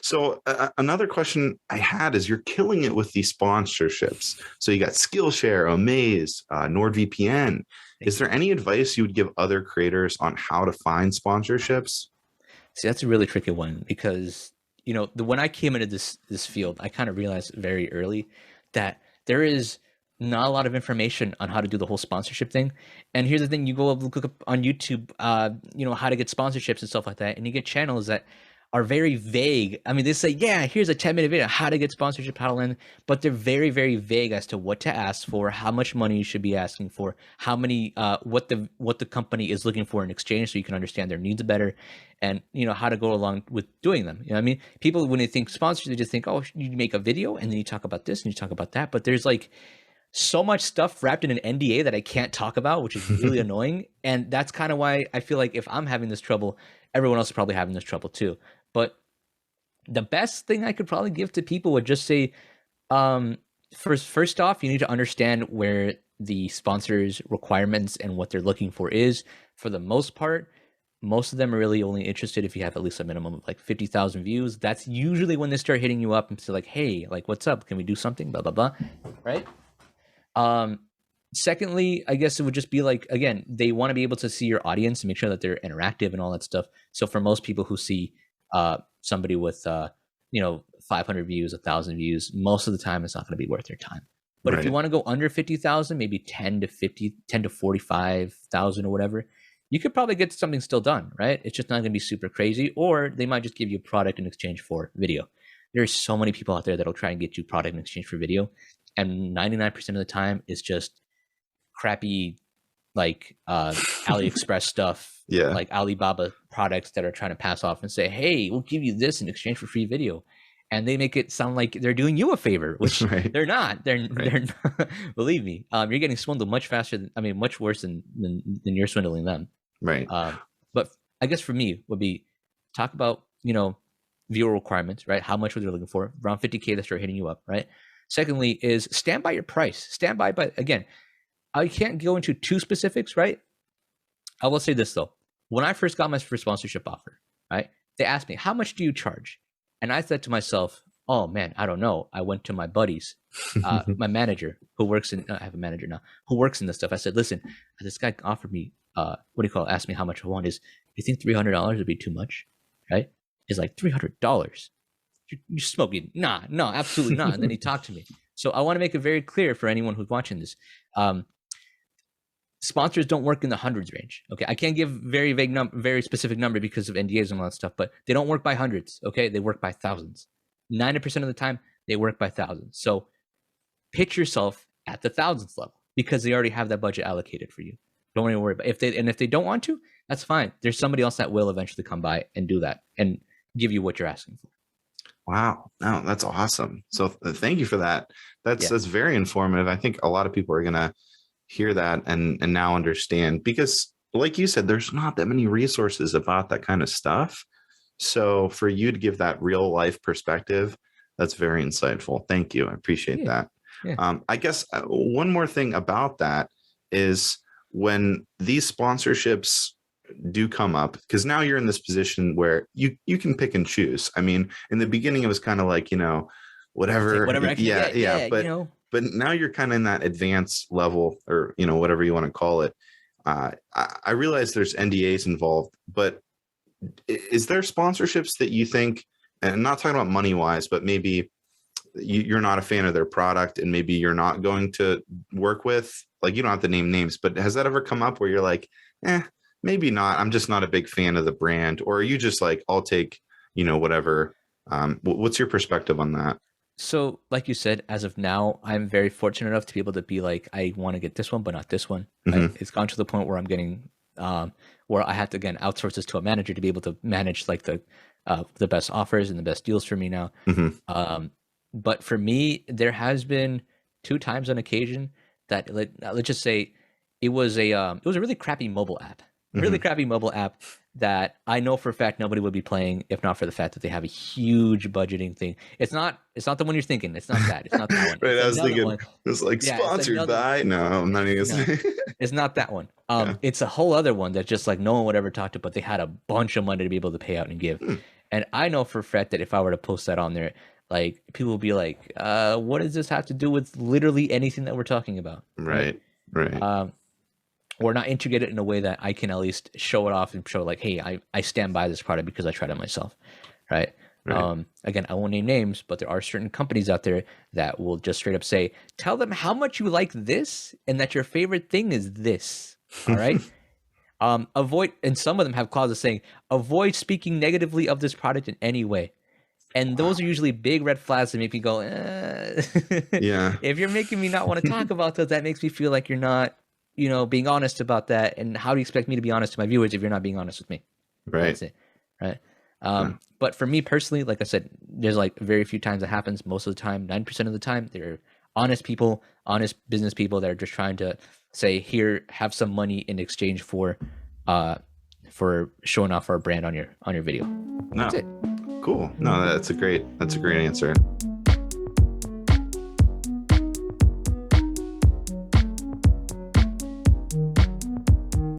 So another question I had is you're killing it with these sponsorships. So you got Skillshare, Omaze, NordVPN. Is there any advice you would give other creators on how to find sponsorships? See, that's a really tricky one because when I came into this field, I kind of realized very early that there is not a lot of information on how to do the whole sponsorship thing. And here's the thing: you go look up on YouTube, how to get sponsorships and stuff like that, and you get channels that are very vague. I mean, they say, yeah, here's a 10-minute video, how to get sponsorship, how to land, but they're very, very vague as to what to ask for, how much money you should be asking for, how many, what the company is looking for in exchange, so you can understand their needs better, and how to go along with doing them. You know what I mean? People, when they think sponsors, they just think, oh, you make a video and then you talk about this and you talk about that, but there's like so much stuff wrapped in an NDA that I can't talk about, which is really annoying. And that's kind of why I feel like if I'm having this trouble, everyone else is probably having this trouble too. But the best thing I could probably give to people would just say, first off, you need to understand where the sponsors' requirements and what they're looking for is. For the most part, most of them are really only interested if you have at least a minimum of like 50,000 views. That's usually when they start hitting you up and say like, hey, like, what's up? Can we do something? Blah, blah, blah. Right? Secondly, I guess it would just be like, again, they want to be able to see your audience and make sure that they're interactive and all that stuff. So for most people who see somebody with 500 views, 1,000 views, most of the time it's not going to be worth their time. But if you want to go under 50,000, maybe 10 to 45,000 or whatever, you could probably get something still done, right? It's just not going to be super crazy, or they might just give you a product in exchange for video. There's so many people out there that'll try and get you product in exchange for video, and 99% of the time is just crappy, like AliExpress stuff, like Alibaba products that are trying to pass off and say, hey, we'll give you this in exchange for free video. And they make it sound like they're doing you a favor, which they're not. They're not. Believe me, you're getting swindled much faster. Much worse than you're swindling them. Right. But I guess for me would be talk about, viewer requirements, right? How much were they looking for? Around 50K, they start hitting you up, right? Secondly is stand by your price. Stand by, but again, I can't go into too specifics, right? I will say this though. When I first got my first sponsorship offer, right? They asked me, how much do you charge? And I said to myself, oh man, I don't know. I went to my buddies, my manager who works in, I have a manager now, who works in this stuff. I said, listen, this guy offered me, asked me how much I want. You think $300 would be too much? Right? He's like, $300? You're smoking. Nah, no, absolutely not. And then he talked to me. So I want to make it very clear for anyone who's watching this. Sponsors don't work in the hundreds range. Okay. I can't give very vague very specific number because of NDAs and all that stuff, but they don't work by hundreds. Okay. They work by thousands. 90% of the time they work by thousands. So pitch yourself at the thousands level because they already have that budget allocated for you. Don't even worry about it. If they don't want to, that's fine. There's somebody else that will eventually come by and do that and give you what you're asking for. Wow. No, that's awesome. So thank you for that. That's very informative. I think a lot of people are going to hear that and now understand, because like you said, there's not that many resources about that kind of stuff. So for you to give that real life perspective, that's very insightful. Thank you. I appreciate that. Yeah. I guess one more thing about that is when these sponsorships do come up, because now you're in this position where you can pick and choose. I mean, in the beginning, it was kind of like, whatever I can get, but now you're kind of in that advanced level, or, whatever you want to call it. I realize there's NDAs involved, but is there sponsorships that you think, and I'm not talking about money wise, but maybe you're not a fan of their product and maybe you're not going to work with, like, you don't have to name names, but has that ever come up where you're like, maybe not, I'm just not a big fan of the brand? Or are you just like, I'll take, whatever? What's your perspective on that? So like you said, as of now, I'm very fortunate enough to be able to be like, I want to get this one, but not this one. Mm-hmm. It's gone to the point where I'm getting, where I have to, again, outsource this to a manager to be able to manage like the best offers and the best deals for me now. Mm-hmm. But for me, there has been 2 times on occasion that, let's just say it was a really crappy mobile app. Really crappy mobile app that I know for a fact nobody would be playing if not for the fact that they have a huge budgeting thing. It's not the one you're thinking. It's not that. It's not that one. Right, I was thinking it was like sponsored by. No, I'm not even gonna say. It's not that one. It's a whole other one that just like no one would ever talk to, but they had a bunch of money to be able to pay out and give. And I know for a fact that if I were to post that on there, like people will be like, what does this have to do with literally anything that we're talking about? Right. Right. Or not integrate it in a way that I can at least show it off and show like, hey, I stand by this product because I tried it myself. Right. Right. Again, I won't name names, but there are certain companies out there that will just straight up say, tell them how much you like this and that your favorite thing is this. All right. Avoid, and some of them have clauses saying, avoid speaking negatively of this product in any way. And those are usually big red flags that make me go, Yeah. if you're making me not want to talk about that, that makes me feel like you're not, being honest about that. And how do you expect me to be honest to my viewers if you're not being honest with me? Right. That's it. Right. But for me personally, like I said, there's like very few times that happens. Most of the time, 90% of the time, they're honest people, honest business people that are just trying to say, here, have some money in exchange for showing off our brand on your video. No. That's it. Cool. No, that's a great answer.